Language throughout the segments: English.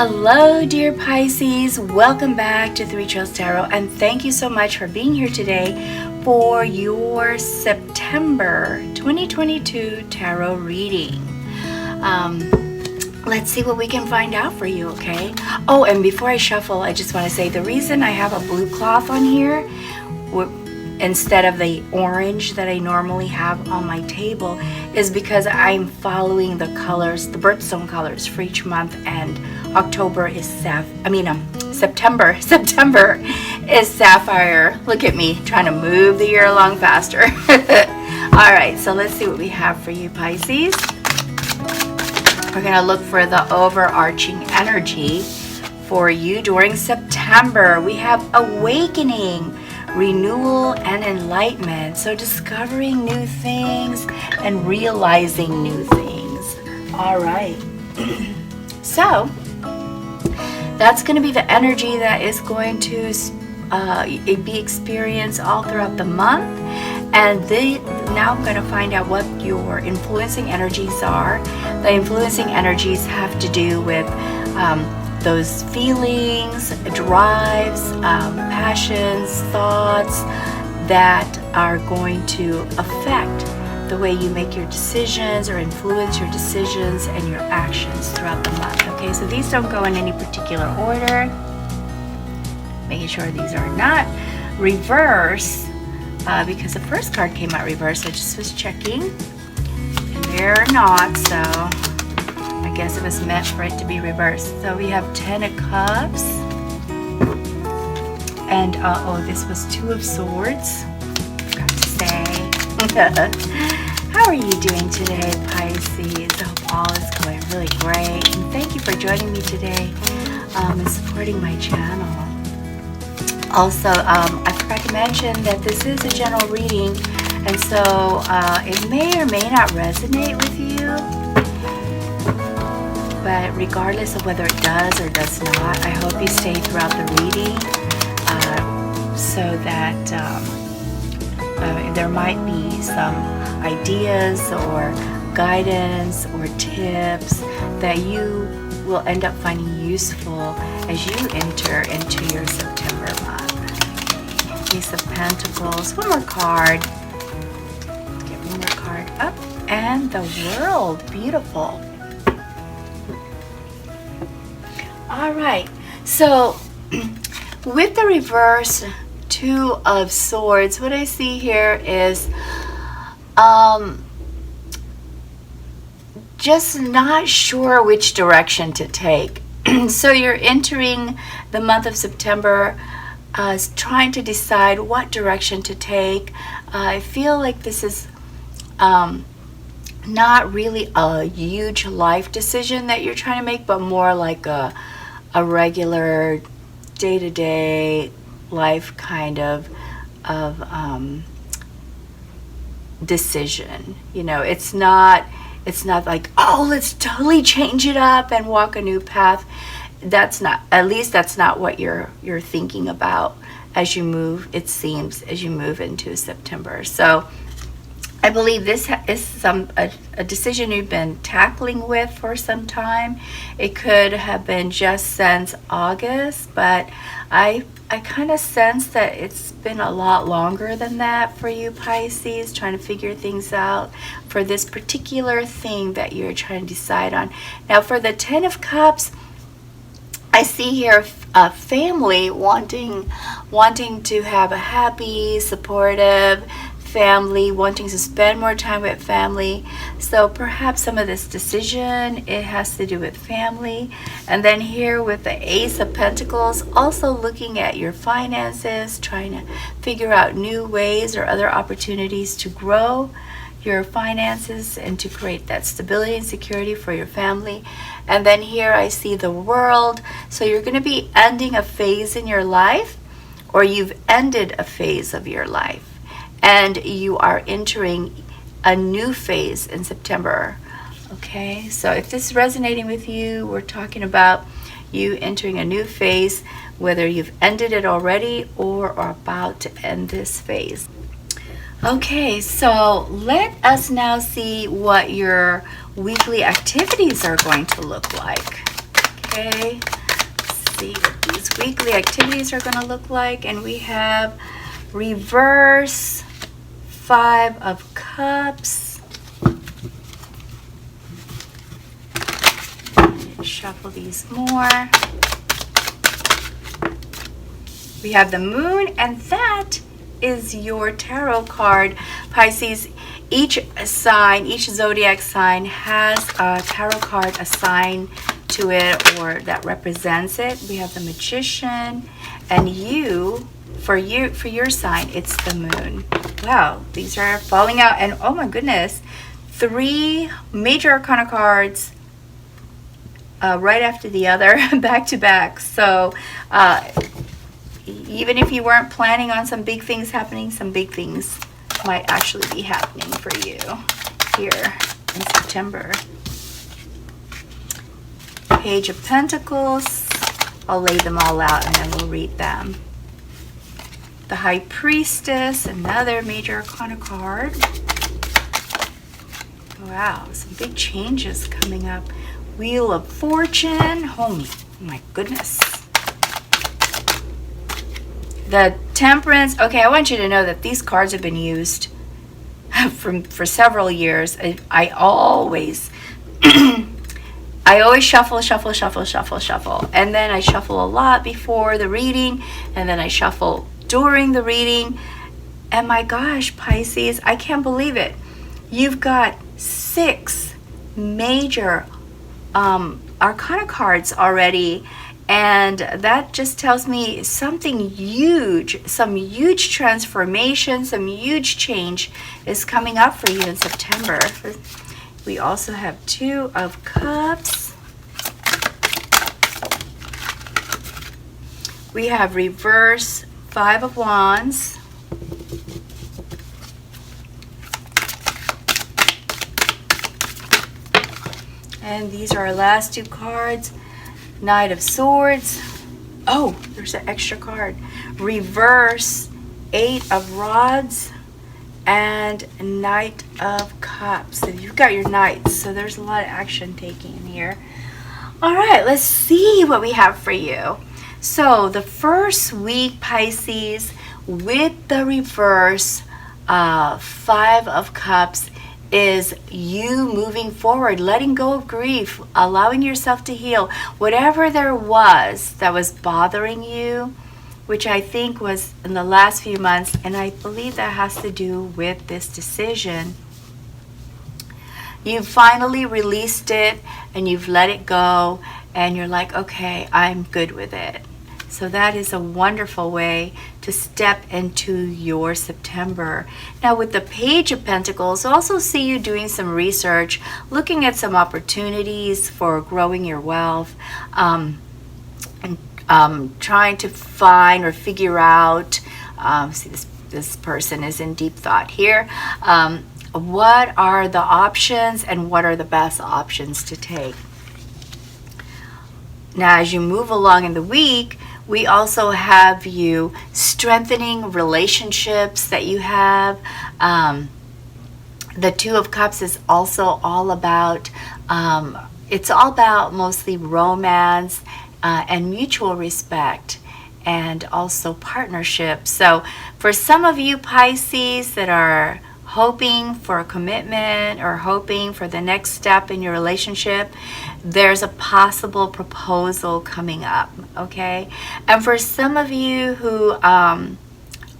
Hello dear Pisces, welcome back to Three Trails Tarot, and thank you so much for being here today for your September 2022 tarot reading. Let's see what we can find out for you, okay? Oh, and before I shuffle, I just want to say the reason I have a blue cloth on here instead of the orange that I normally have on my table is because I'm following the colors, the birthstone colors for each month, and October is September is sapphire. Look at me trying to move the year along faster. All right, so let's see what we have for you, Pisces. We're gonna look for the overarching energy for you during September. We have awakening, renewal, and enlightenment. So discovering new things and realizing new things. All right. So that's going to be the energy that is going to be experienced all throughout the month. And now I'm going to find out what your influencing energies are. The influencing energies have to do with those feelings, drives, passions, thoughts that are going to affect the way you make your decisions or influence your decisions and your actions throughout the month. Okay, so these don't go in any particular order. Making sure these are not reverse because the first card came out reverse. I just was checking, and they're not, so I guess it was meant for it to be reversed. So we have 10 of Cups, and this was 2 of Swords. Forgot to say. How are you doing today, Pisces? I hope all is going really great, and thank you for joining me today and supporting my channel. Also, I forgot to mention that this is a general reading, and so it may or may not resonate with you. But regardless of whether it does or does not, I hope you stay throughout the reading so that there might be some ideas or guidance or tips that you will end up finding useful as you enter into your September month. Ace of Pentacles, one more card. Let's get one more card up, and the World, beautiful. All right, so with the reverse 2 of Swords, what I see here is just not sure which direction to take. So you're entering the month of September trying to decide what direction to take. I feel like this is not really a huge life decision that you're trying to make, but more like a regular day-to-day life kind of decision. You know, it's not like, oh, let's totally change it up and walk a new path. That's not, at least that's not what you're thinking about as you move, it seems, as you move into September. So I believe this is a decision you've been tackling with for some time. It could have been just since August, but I kind of sense that it's been a lot longer than that for you, Pisces, trying to figure things out for this particular thing that you're trying to decide on. Now, for the 10 of Cups, I see here a family wanting to have a happy, supportive family, wanting to spend more time with family. So perhaps some of this decision, it has to do with family. And then here with the Ace of Pentacles, also looking at your finances, trying to figure out new ways or other opportunities to grow your finances and to create that stability and security for your family. And then here I see the World. So you're going to be ending a phase in your life, or you've ended a phase of your life, and you are entering a new phase in September. Okay, so if this is resonating with you, we're talking about you entering a new phase, whether you've ended it already or are about to end this phase. Okay, so let us now see what your weekly activities are going to look like. Okay, let's see what these weekly activities are going to look like. And we have reverse 5 of Cups. Shuffle these more. We have the Moon, and that is your tarot card, Pisces. Each sign, each zodiac sign has a tarot card assigned to it or that represents it. We have the Magician, and for your sign, it's the Moon. Wow, these are falling out, and oh my goodness, 3 major arcana cards right after the other, back to back. So even if you weren't planning on some big things happening, some big things might actually be happening for you here in September. Page of Pentacles. I'll lay them all out and then we'll read them. The High Priestess, another major arcana card. Wow, some big changes coming up. Wheel of Fortune. Oh my goodness. The Temperance. Okay, I want you to know that these cards have been used for several years. I always shuffle, and then I shuffle a lot before the reading, and then I shuffle during the reading. And my gosh, Pisces, I can't believe it. You've got 6 major arcana cards already, and that just tells me something huge, some huge transformation, some huge change is coming up for you in September. We also have 2 of Cups. We have reverse 5 of Wands. And these are our last 2 cards. Knight of Swords. Oh, there's an extra card. Reverse 8 of Rods and Knight of Cups. So you've got your knights. So there's a lot of action taking in here. All right, let's see what we have for you. So the first week, Pisces, with the reverse 5 of Cups, is you moving forward, letting go of grief, allowing yourself to heal. Whatever there was that was bothering you, which I think was in the last few months, and I believe that has to do with this decision. You've finally released it and you've let it go, and you're like, okay, I'm good with it. So that is a wonderful way to step into your September. Now with the Page of Pentacles, I also see you doing some research, looking at some opportunities for growing your wealth, and trying to find or figure out, see this person is in deep thought here, what are the options and what are the best options to take. Now as you move along in the week, we also have you strengthening relationships that you have. The 2 of Cups is also all about, it's all about mostly romance and mutual respect and also partnership. So for some of you Pisces that are hoping for a commitment or hoping for the next step in your relationship, there's a possible proposal coming up, okay? And for some of you who are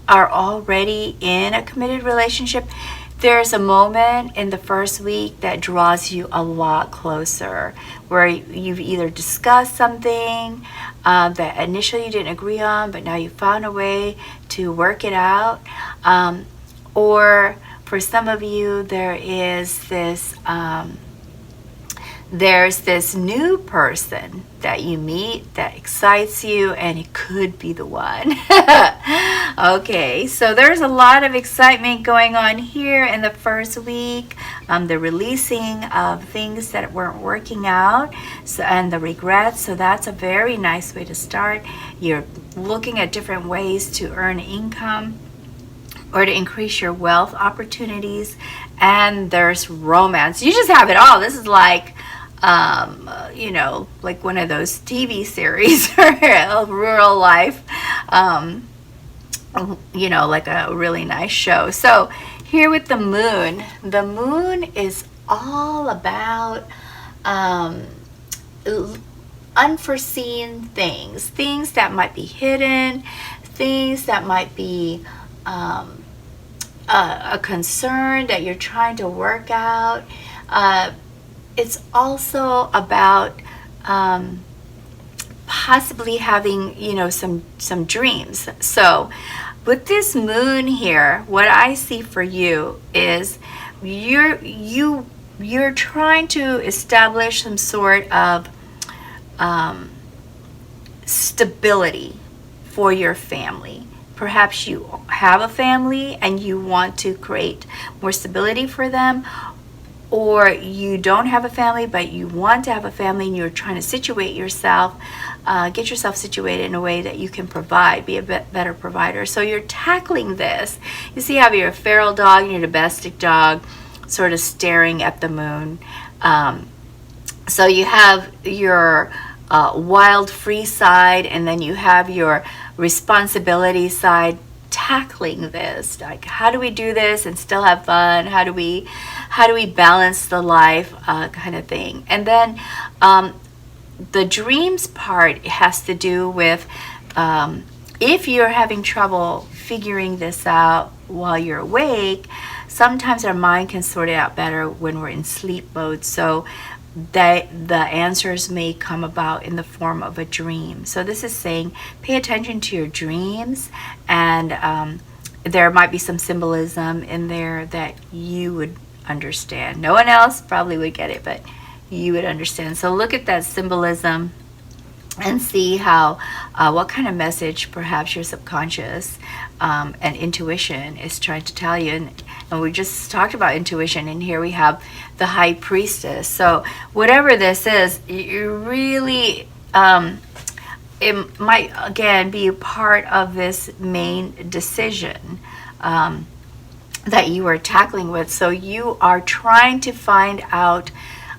already in a committed relationship, there's a moment in the first week that draws you a lot closer, where you've either discussed something that initially you didn't agree on, but now you found a way to work it out, or for some of you, there's this new person that you meet that excites you, and it could be the one. Okay, so there's a lot of excitement going on here in the first week. The releasing of things that weren't working out, and the regrets. So that's a very nice way to start. You're looking at different ways to earn income or to increase your wealth opportunities, and there's romance. You just have it all. This is like you know, like one of those TV series or rural life, you know, like a really nice show. So here with the moon is all about unforeseen things that might be hidden, things that might be a concern that you're trying to work out. It's also about possibly having, you know, some dreams. So with this moon here, what I see for you is you're trying to establish some sort of stability for your family. Perhaps you have a family and you want to create more stability for them, or you don't have a family but you want to have a family and you're trying to situate yourself, get yourself situated in a way that you can provide, be a better provider. So you're tackling this. You see how you're a feral dog and your domestic dog sort of staring at the moon. So you have your wild free side, and then you have your responsibility side, tackling this. Like, how do we do this and still have fun? How do we balance the life, kind of thing? And then the dreams part has to do with if you're having trouble figuring this out while you're awake. Sometimes our mind can sort it out better when we're in sleep mode. So that the answers may come about in the form of a dream. So this is saying pay attention to your dreams, and there might be some symbolism in there that you would understand. No one else probably would get it, but you would understand. So look at that symbolism and see how what kind of message perhaps your subconscious and intuition is trying to tell you. And we just talked about intuition, and here we have the high priestess. So whatever this is, you really it might again be a part of this main decision that you are tackling with. So you are trying to find out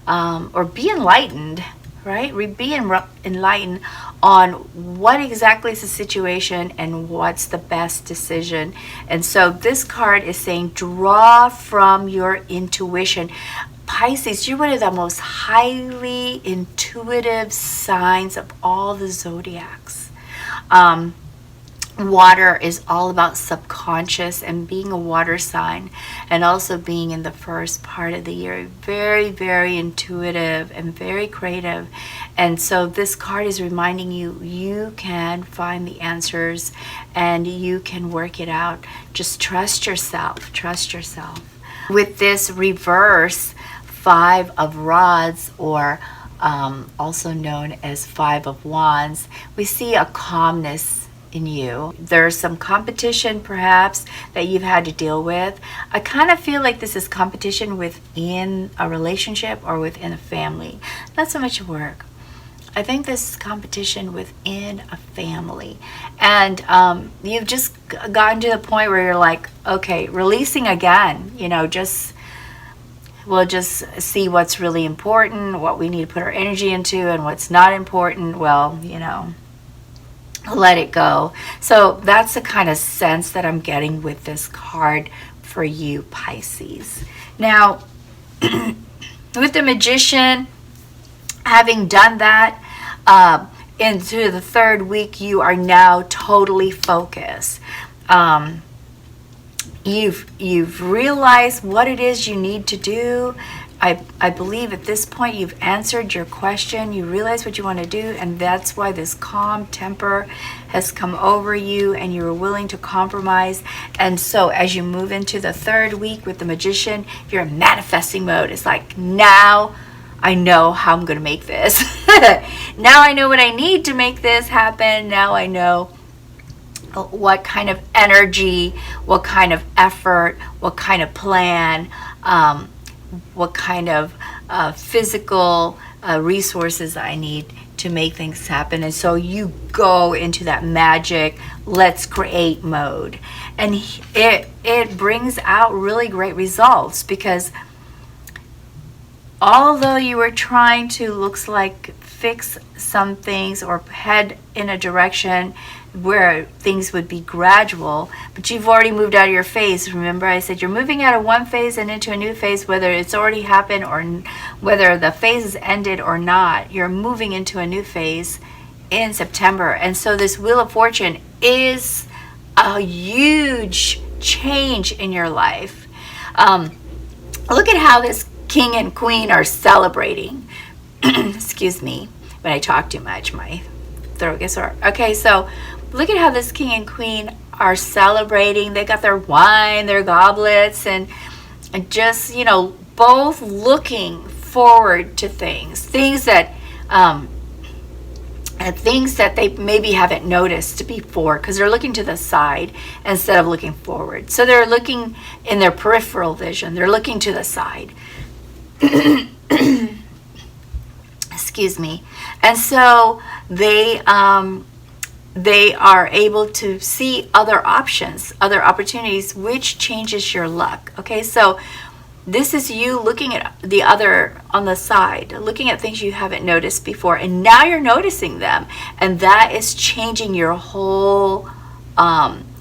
or be enlightened, right? Be enlightened on what exactly is the situation and what's the best decision. And so this card is saying draw from your intuition. Pisces, you're one of the most highly intuitive signs of all the zodiacs. Water is all about subconscious, and being a water sign and also being in the first part of the year, very, very intuitive and very creative. And so this card is reminding you, you can find the answers and you can work it out. Just trust yourself, trust yourself. With this reverse 5 of rods, or also known as 5 of wands, we see a calmness in you. There's some competition perhaps that you've had to deal with. I kind of feel like this is competition within a relationship or within a family, not so much work. I think this is competition within a family, and you've just gotten to the point where you're like, okay, releasing again, you know, we'll just see what's really important, what we need to put our energy into, and what's not important, well, you know, let it go. So that's the kind of sense that I'm getting with this card for you, Pisces. Now, with the Magician, having done that, into the 3rd week, you are now totally focused. You've realized what it is you need to do. I believe at this point you've answered your question. You realize what you want to do, and that's why this calm temper has come over you, and you're willing to compromise. And so as you move into the 3rd week with the Magician, you're in manifesting mode. It's like, now I know how I'm going to make this. Now I know what I need to make this happen. Now I know what kind of energy, what kind of effort, what kind of plan, what kind of physical resources I need to make things happen. And so you go into that magic, let's create mode. And it brings out really great results, because although you were trying to, looks like, fix some things or head in a direction where things would be gradual, but you've already moved out of your phase. Remember I said you're moving out of one phase and into a new phase, whether it's already happened or whether the phase is ended or not. You're moving into a new phase in September. And so this Wheel of Fortune is a huge change in your life. Look at how this King and Queen are celebrating. Excuse me, when I talk too much, my throat gets sore. Okay, so look at how this King and Queen are celebrating. They got their wine, their goblets, and just, you know, both looking forward to things that they maybe haven't noticed before, because they're looking to the side instead of looking forward. So they're looking in their peripheral vision. They're looking to the side. Excuse me. And so they are able to see other options, other opportunities, which changes your luck. Okay, so this is you looking at the other on the side, looking at things you haven't noticed before, and now you're noticing them, and that is changing your whole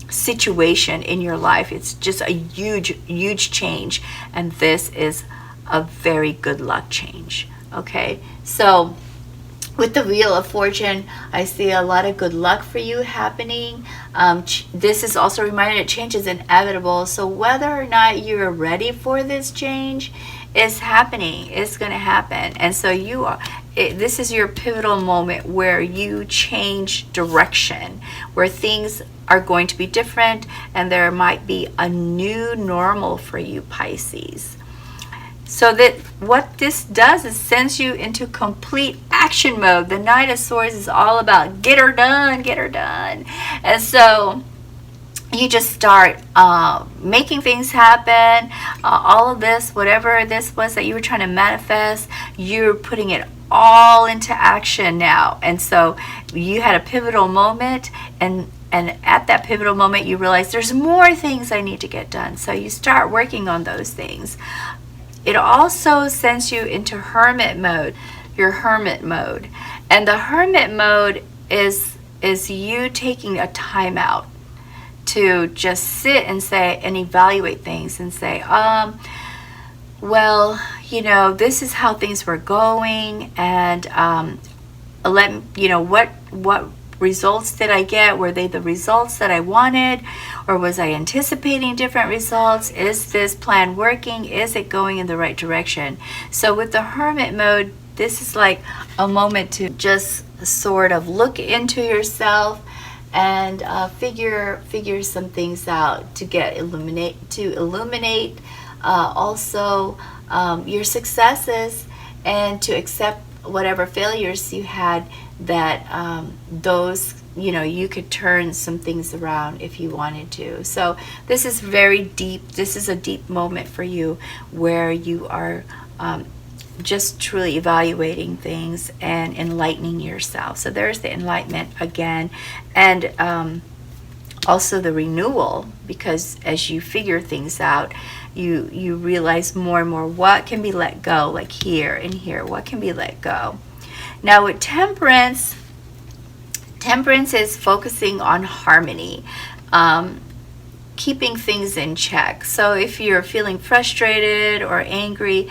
situation in your life. It's just a huge change, and this is a very good luck change. Okay, so with the Wheel of Fortune, I see a lot of good luck for you happening. This is also a reminder that change is inevitable. So whether or not you're ready for this change is happening. It's going to happen. And so you are. This is your pivotal moment where you change direction, where things are going to be different, and there might be a new normal for you, Pisces. So that what this does is sends you into complete action mode. The Knight of Swords is all about get her done, get her done. And so you just start making things happen. All of this, whatever this was that you were trying to manifest, you're putting it all into action now. And so you had a pivotal moment, and at that pivotal moment you realize there's more things I need to get done. So you start working on those things. It also sends you into hermit mode, your hermit mode. And the hermit mode is you taking a time out to just sit and say and evaluate things and say, well, you know, this is how things were going, and what results did I get? Were they the results that I wanted, or was I anticipating different results? Is this plan working? Is it going in the right direction? So with the hermit mode, this is like a moment to just sort of look into yourself and figure some things out to illuminate also your successes, and to accept whatever failures you had, that those, you know, you could turn some things around if you wanted to. So this is very deep. This is a deep moment for you where you are just truly evaluating things and enlightening yourself. So there's the enlightenment again, and also the renewal, because as you figure things out, you realize more and more what can be let go, like here and here, what can be let go. Now with temperance is focusing on harmony, keeping things in check. So if you're feeling frustrated or angry,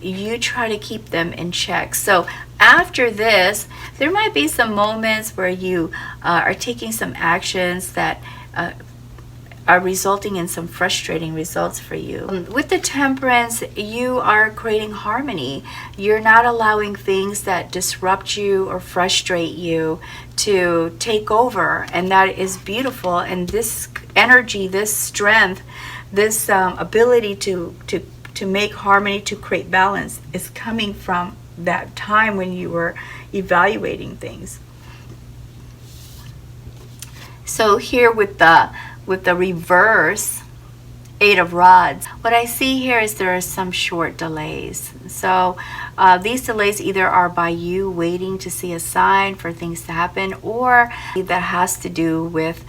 you try to keep them in check. So after this, there might be some moments where you are taking some actions that are resulting in some frustrating results for you. With the temperance, you are creating harmony. You're not allowing things that disrupt you or frustrate you to take over, and that is beautiful. And this energy, this strength, this ability to make harmony, to create balance, is coming from that time when you were evaluating things. So here with the reverse Eight of Rods, what I see here is there are some short delays. So these delays either are by you waiting to see a sign for things to happen, or that has to do with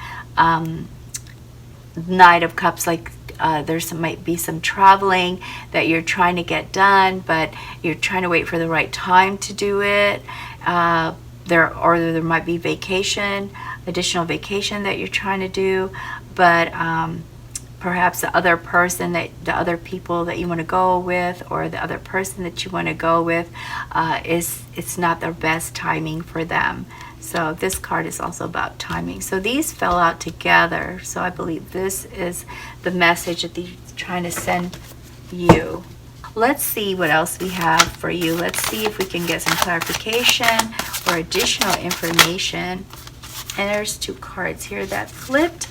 Knight of Cups, like might be some traveling that you're trying to get done, but you're trying to wait for the right time to do it. There might be additional vacation that you're trying to do, but perhaps the other people that you want to go with, or the other person that you want to go with, it's not the best timing for them. So this card is also about timing. So these fell out together. So I believe this is the message that they're trying to send you. Let's see what else we have for you. Let's see if we can get some clarification or additional information. And there's 2 cards here that flipped.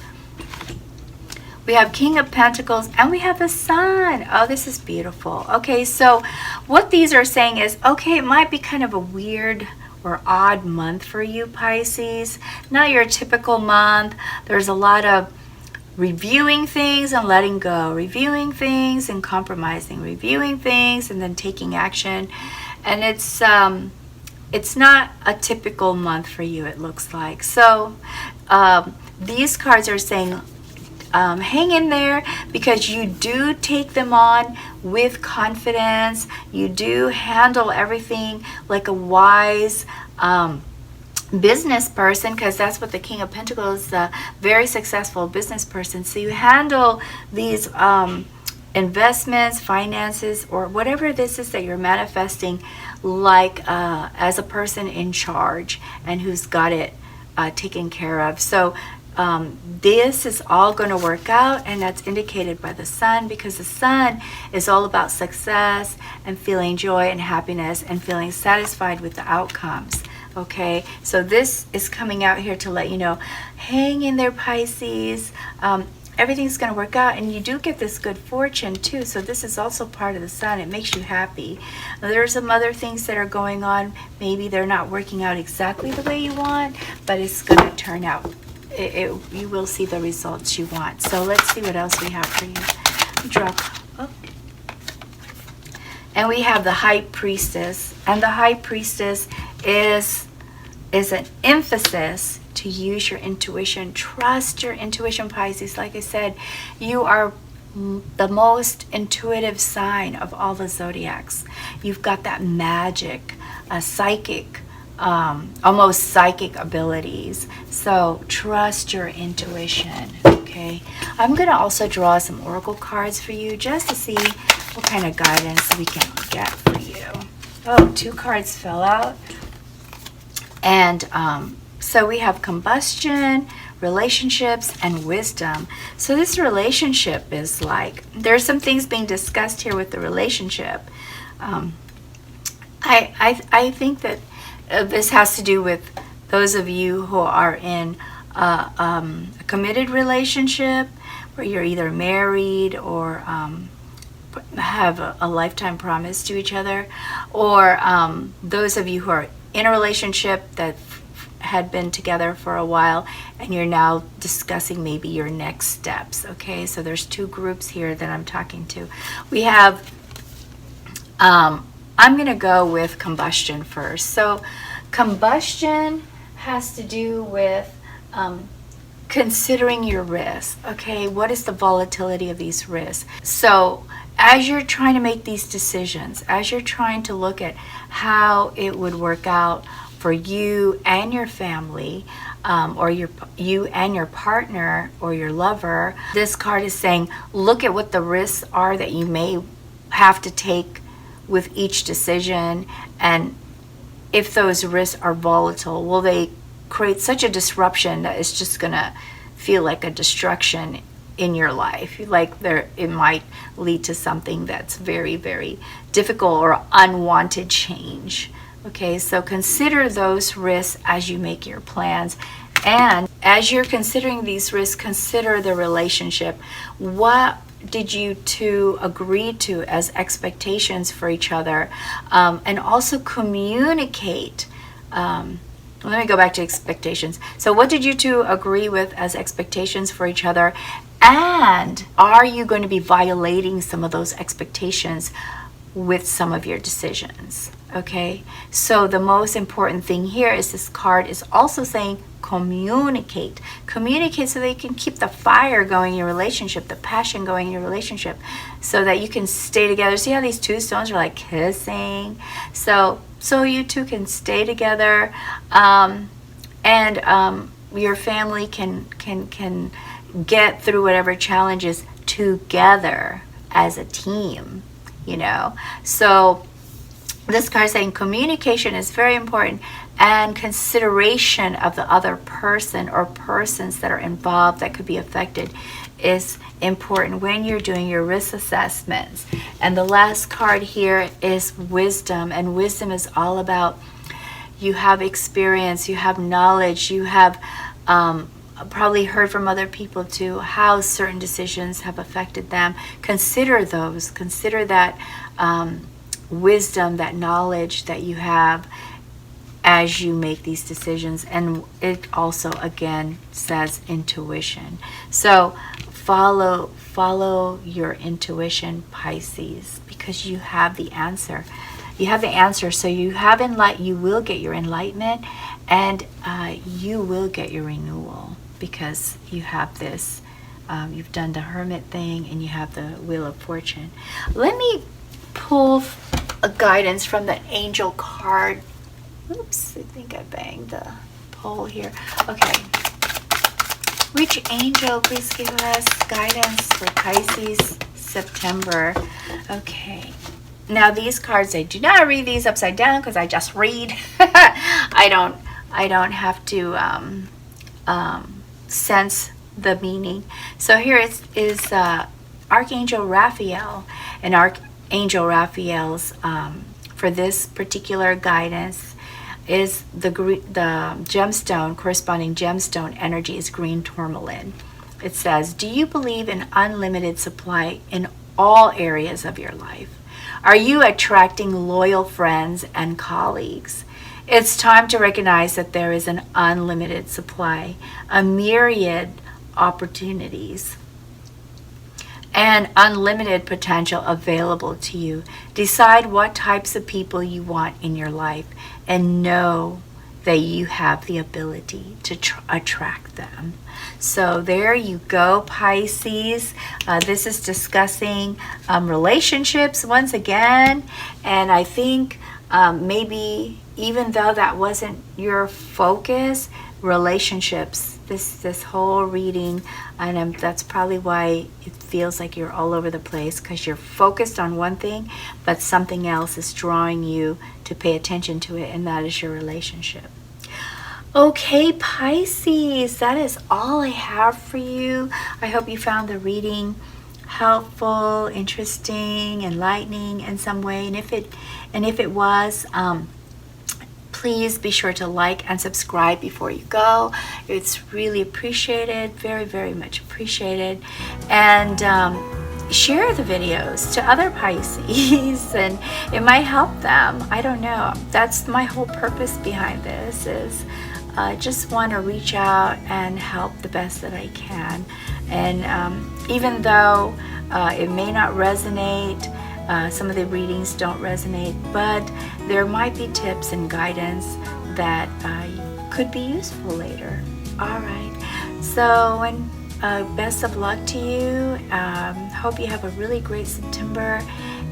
We have King of Pentacles and we have the Sun. Oh, this is beautiful. Okay, so what these are saying is, okay, it might be kind of a weird or odd month for you, Pisces. Not your typical month. There's a lot of reviewing things and letting go, reviewing things and compromising, reviewing things and then taking action. And it's not a typical month for you, it looks like. So these cards are saying, hang in there, because you do take them on with confidence. You do handle everything like a wise business person, because that's what the King of Pentacles is, a very successful business person. So you handle these investments, finances, or whatever this is that you're manifesting, like as a person in charge and who's got it taken care of. So this is all going to work out, and that's indicated by the Sun, because the Sun is all about success and feeling joy and happiness and feeling satisfied with the outcomes. Okay, so this is coming out here to let you know, hang in there, Pisces. Everything's going to work out, and you do get this good fortune too. So this is also part of the Sun. It makes you happy. Now, there are some other things that are going on. Maybe they're not working out exactly the way you want, but it's going to turn out. You will see the results you want. So let's see what else we have for you. Draw. Oh. And we have the High Priestess. And the High Priestess is an emphasis to use your intuition. Trust your intuition, Pisces. Like I said, you are the most intuitive sign of all the zodiacs. You've got that magic, psychic, almost psychic abilities. So trust your intuition. Okay, I'm going to also draw some oracle cards for you just to see what kind of guidance we can get for you. Oh, 2 cards fell out. And so we have combustion, relationships, and wisdom. So this relationship is like, there's some things being discussed here with the relationship. I think that this has to do with those of you who are in a committed relationship, where you're either married or have a lifetime promise to each other, or those of you who are in a relationship that had been together for a while and you're now discussing maybe your next steps. Okay, so there's 2 groups here that I'm talking to. We have I'm going to go with combustion first. So combustion has to do with considering your risks. Okay, what is the volatility of these risks? So as you're trying to make these decisions, as you're trying to look at how it would work out for you and your family, or you and your partner or your lover, this card is saying, look at what the risks are that you may have to take with each decision, and if those risks are volatile, will they create such a disruption that it's just gonna feel like a destruction in your life? Like it might lead to something that's very, very difficult or unwanted change. Okay, so consider those risks as you make your plans. And as you're considering these risks, consider the relationship. What did you 2 agree to as expectations for each other? And also communicate. Let me go back to expectations. So what did you 2 agree with as expectations for each other? And are you going to be violating some of those expectations with some of your decisions? Okay, so the most important thing here is this card is also saying communicate. Communicate so that you can keep the fire going in your relationship, the passion going in your relationship, so that you can stay together. See how these two stones are like kissing? So you two can stay together, and your family can get through whatever challenges together as a team, you know. So this card is saying communication is very important, and consideration of the other person or persons that are involved that could be affected is important when you're doing your risk assessments. And the last card here is wisdom, and wisdom is all about you have experience, you have knowledge, you have probably heard from other people too how certain decisions have affected them. Consider those, consider that wisdom, that knowledge that you have as you make these decisions. And it also again says intuition. So follow your intuition, Pisces, because you have the answer. You have the answer. So you have you will get your enlightenment, and you will get your renewal, because you have this. You've done the Hermit thing, and you have the Wheel of Fortune. Let me pull a guidance from the angel card. Oops, I think I banged the pole here. Okay. Which angel please give us guidance for Pisces September? Okay. Now these cards, I do not read these upside down because I just read. I don't have to sense the meaning. So here is Archangel Raphael, and Archangel Raphael's for this particular guidance is the gemstone, corresponding gemstone energy is green tourmaline. It says, do you believe in unlimited supply in all areas of your life? Are you attracting loyal friends and colleagues? It's time to recognize that there is an unlimited supply, a myriad opportunities, and unlimited potential available to you. Decide what types of people you want in your life, and know that you have the ability to attract them. So there you go, Pisces. This is discussing relationships once again, and I think maybe even though that wasn't your focus, relationships, this whole reading, and that's probably why it feels like you're all over the place, because you're focused on one thing, but something else is drawing you to pay attention to it, and that is your relationship. Okay, Pisces, that is all I have for you. I hope you found the reading helpful, interesting, enlightening in some way, and if it was, please be sure to like and subscribe before you go. It's really appreciated, very, very much appreciated. And share the videos to other Pisces, and it might help them. I don't know. That's my whole purpose behind this, is I just want to reach out and help the best that I can. And even though it may not resonate, some of the readings don't resonate, but there might be tips and guidance that could be useful later. All right. So, and best of luck to you. Hope you have a really great September.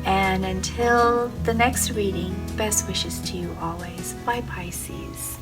And until the next reading, best wishes to you always. Bye, Pisces.